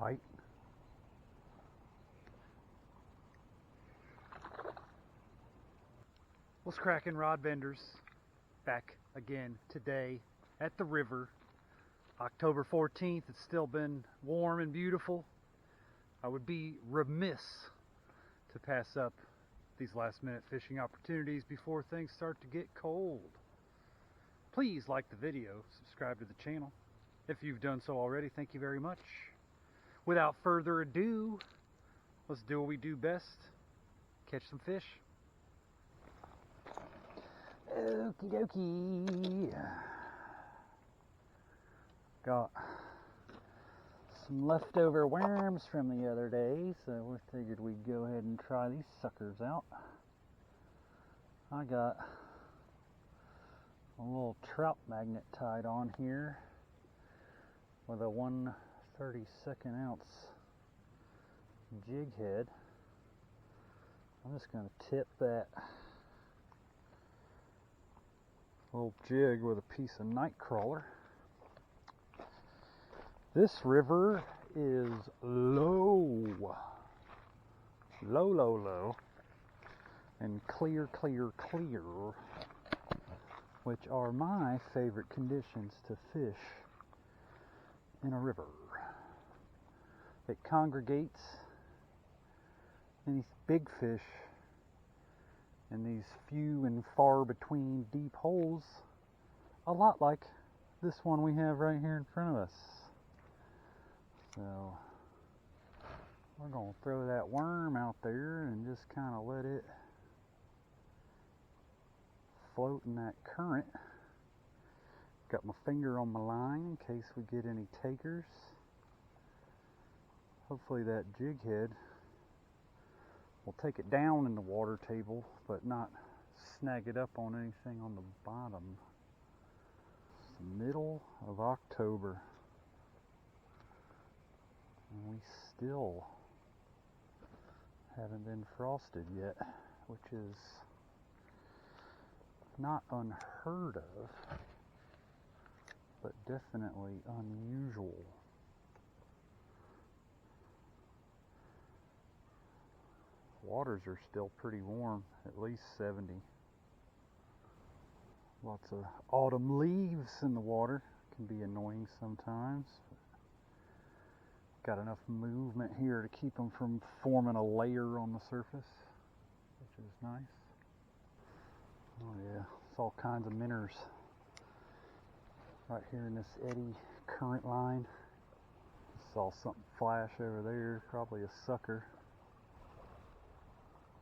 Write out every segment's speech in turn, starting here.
bite. What's cracking, rod vendors? Back again today at the river. October 14th, it's still been warm and beautiful. I would be remiss to pass up these last minute fishing opportunities before things start to get cold. Please like the video, subscribe to the channel. If you've done so already, thank you very much. Without further ado, let's do what we do best. Catch some fish. Okie dokie. Got some leftover worms from the other day, so we figured we'd go ahead and try these suckers out. I got a little trout magnet tied on here with a 1/32 ounce jig head. I'm just going to tip that little jig with a piece of night crawler. This river is low, and clear, which are my favorite conditions to fish in a river. It congregates these big fish in these few and far between deep holes, a lot like this one we have right here in front of us. So we're going to throw that worm out there and just kind of let it float in that current. Got my finger on my line in case we get any takers. Hopefully that jig head will take it down in the water table, but not snag it up on anything on the bottom. It's the middle of October, and we still haven't been frosted yet, which is not unheard of, but definitely unusual. Waters are still pretty warm, at least 70. Lots of autumn leaves in the water. Can be annoying sometimes. Got enough movement here to keep them from forming a layer on the surface, which is nice. Oh yeah, it's all kinds of minnows right here in this eddy current line. Saw something flash over there, probably a sucker.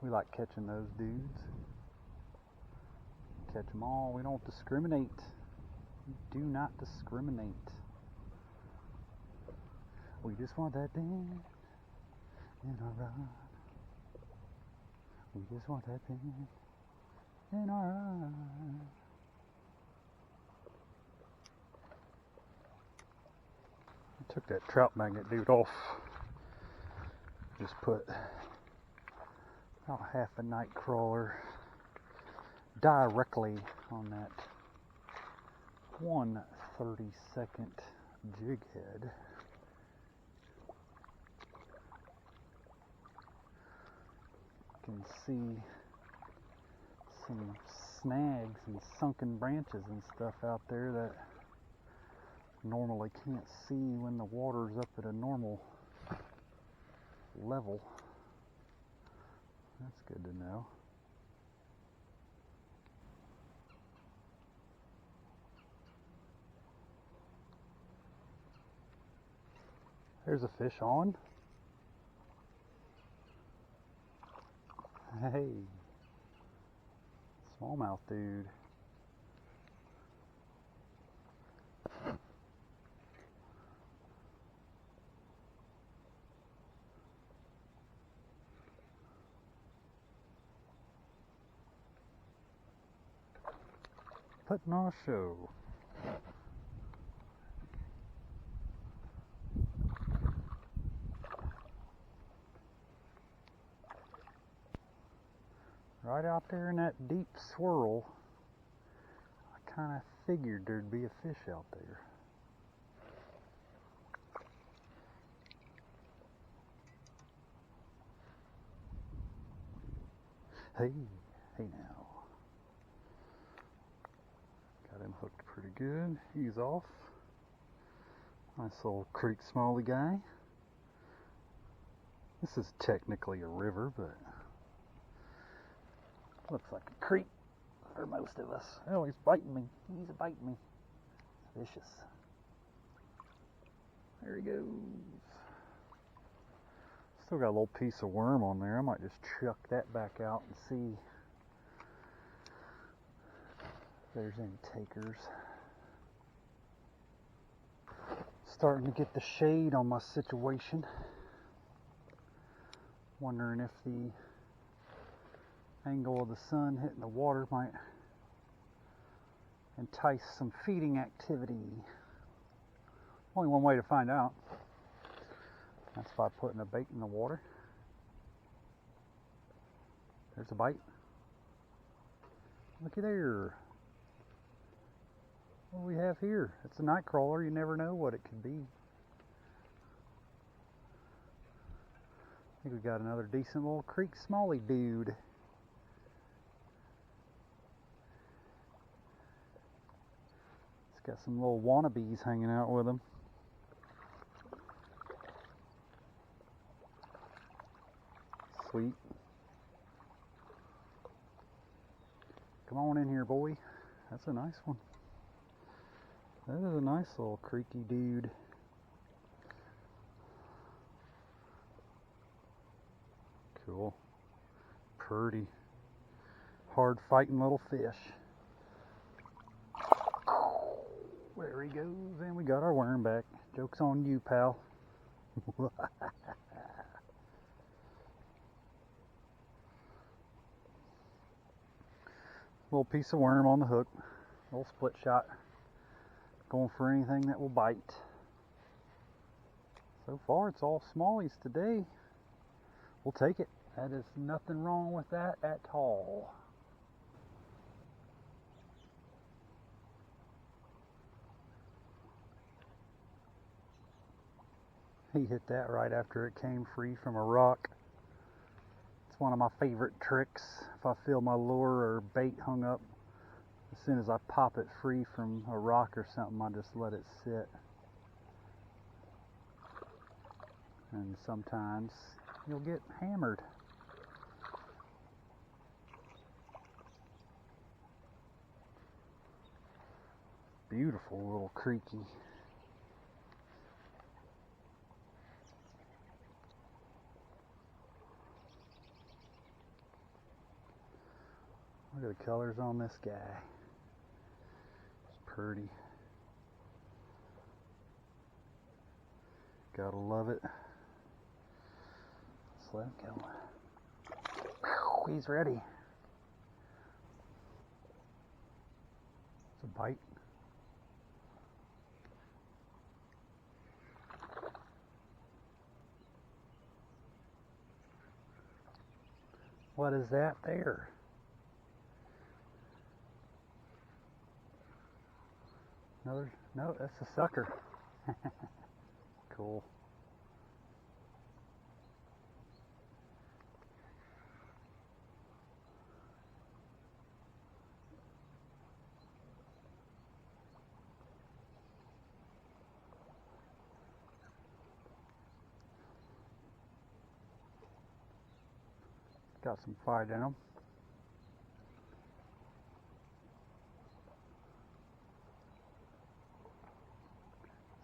We like catching those dudes. Catch them all. We don't discriminate. We do not discriminate. We just want that thing in our rod. We just want that thing in our rod. I took that trout magnet dude off. Just put about half a night crawler directly on that 1/32 jig head. You can see some snags and sunken branches and stuff out there that normally can't see when the water's up at a normal level. That's good to know. There's a fish on. Hey, smallmouth dude. Putting on a show. Right out there in that deep swirl, I kind of figured there'd be a fish out there. Hey, hey now. Got him hooked pretty good. He's off. Nice little creek smallie guy. This is technically a river, but looks like a creek for most of us. Oh, he's biting me. He's biting me. Vicious. There he goes. Still got a little piece of worm on there. I might just chuck that back out and see if there's any takers. Starting to get the shade on my situation. Wondering if the angle of the sun hitting the water might entice some feeding activity. Only one way to find out. That's by putting a bait in the water. There's a bite. Looky there. What do we have here? It's a night crawler. You never know what it could be. I think we got another decent little creek smallie dude. It's got some little wannabes hanging out with him. Sweet. Come on in here, boy. That's a nice one. That is a nice little creaky dude. Cool. Pretty. Hard fighting little fish. There he goes, and we got our worm back. Joke's on you, pal. Little piece of worm on the hook. Little split shot. Going for anything that will bite. So far it's all smallies today. We'll take it. That is nothing wrong with that at all. He hit that right after it came free from a rock. It's one of my favorite tricks. If I feel my lure or bait hung up, as soon as I pop it free from a rock or something, I just let it sit. And sometimes you'll get hammered. Beautiful little creaky. Look at the colors on this guy. It's pretty. Gotta love it. Let's let him go. Whew, he's ready. It's a bite. What is that there? Another? No, that's a sucker. Cool. Got some fight in them.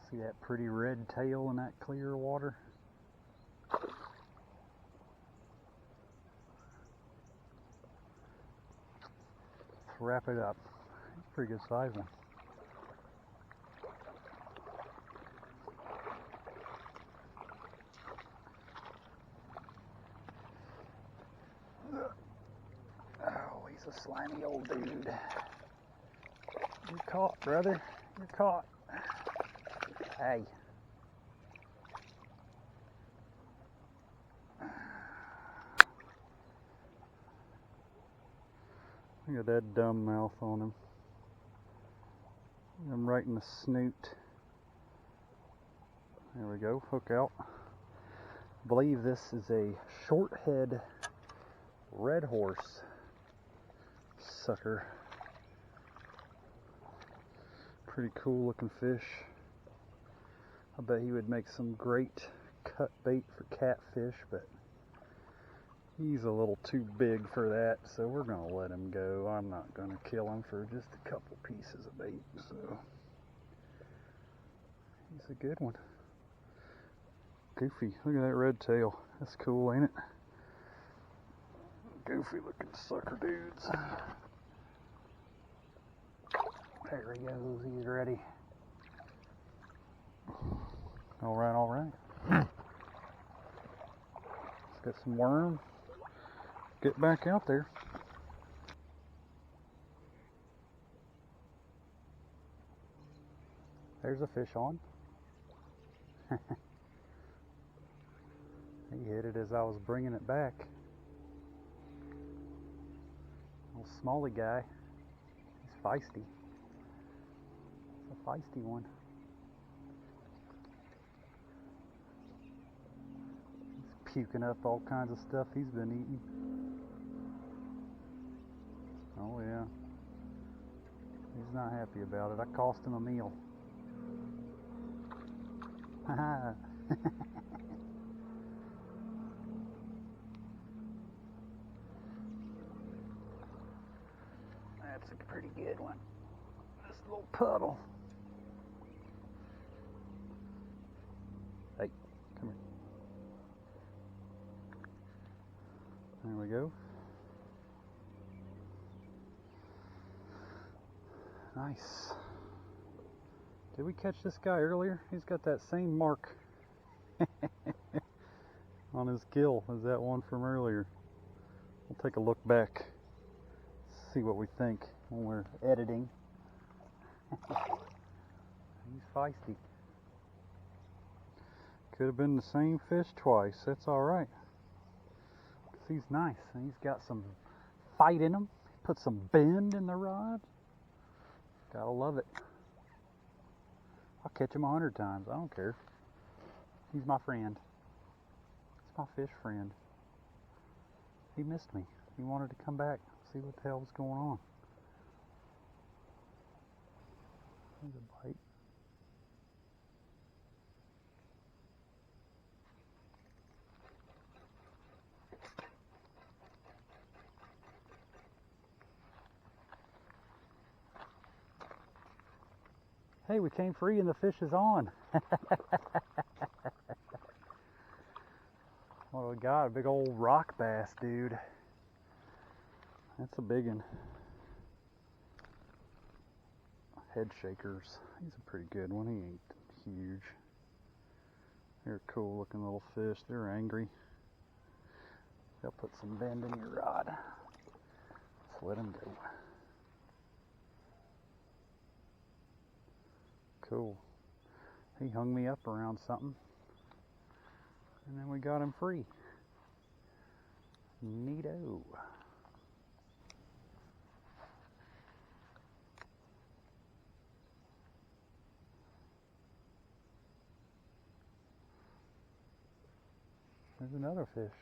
See that pretty red tail in that clear water? Let's wrap it up. It's a pretty good size one. Oh, he's a slimy old dude. You're caught, brother. You're caught. Hey. Look at that dumb mouth on him. I'm right in the snoot. There we go, hook out. I believe this is a short head red horse. sucker. Pretty cool looking fish. I bet he would make some great cut bait for catfish, but he's a little too big for that, so we're gonna let him go. I'm not gonna kill him for just a couple pieces of bait, so he's a good one. Goofy, look at that red tail. That's cool, ain't it? Goofy looking sucker dudes. There he goes, he's ready. Alright, alright. Let's get some worm. Get back out there. There's a fish on. He hit it as I was bringing it back. Little smallie guy. He's feisty. It's a feisty one. He's puking up all kinds of stuff he's been eating. Oh yeah. He's not happy about it. I cost him a meal. Haha. That's a pretty good one. This little puddle. Hey, come here. There we go. Nice. Did we catch this guy earlier? He's got that same mark on his gill as that one from earlier. We'll take a look back, see what we think when we're editing. He's feisty. Could have been the same fish twice. That's alright. He's nice and he's got some fight in him. Put some bend in the rod. Gotta love it. I'll catch him 100 times. I don't care. He's my friend. He's my fish friend. He missed me. He wanted to come back, see what the hell was going on. There's a bite. Hey, we came free and the fish is on. What do we got? A big old rock bass, dude. That's a big one. Head shakers. He's a pretty good one. He ain't huge. They're a cool looking little fish. They're angry. They'll put some bend in your rod. Let's let him go. Cool. He hung me up around something. And then we got him free. Neato. There's another fish.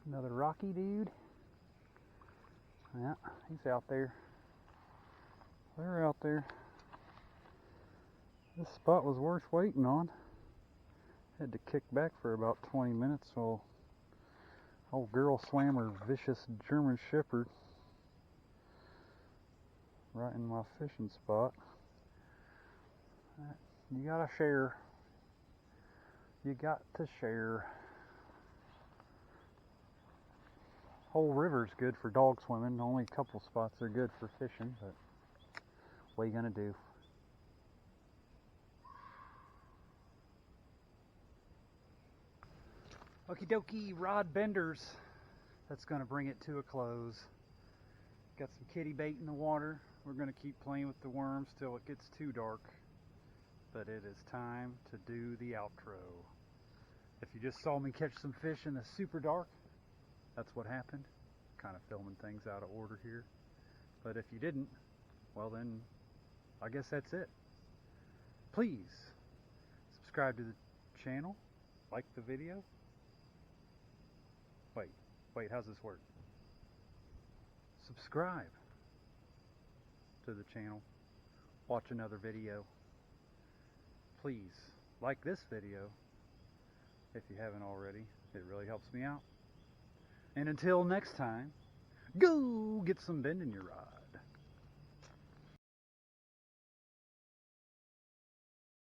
Another rocky dude. Yeah, he's out there. They're out there. This spot was worth waiting on. Had to kick back for about 20 minutes while old girl swam her vicious German Shepherd right in my fishing spot. You gotta share. You got to share. Whole river's good for dog swimming. Only a couple spots are good for fishing, but what are you gonna do? Okie dokie, rod benders. That's gonna bring it to a close. Got some kitty bait in the water. We're gonna keep playing with the worms till it gets too dark. But it is time to do the outro. If you just saw me catch some fish in the super dark, that's what happened. Kind of filming things out of order here. But if you didn't, well then, I guess that's it. Please subscribe to the channel, like the video. Wait, how's this work? subscribe to the channel, watch another video. Please like this video if you haven't already. It really helps me out. And until next time, go get some bend in your rod.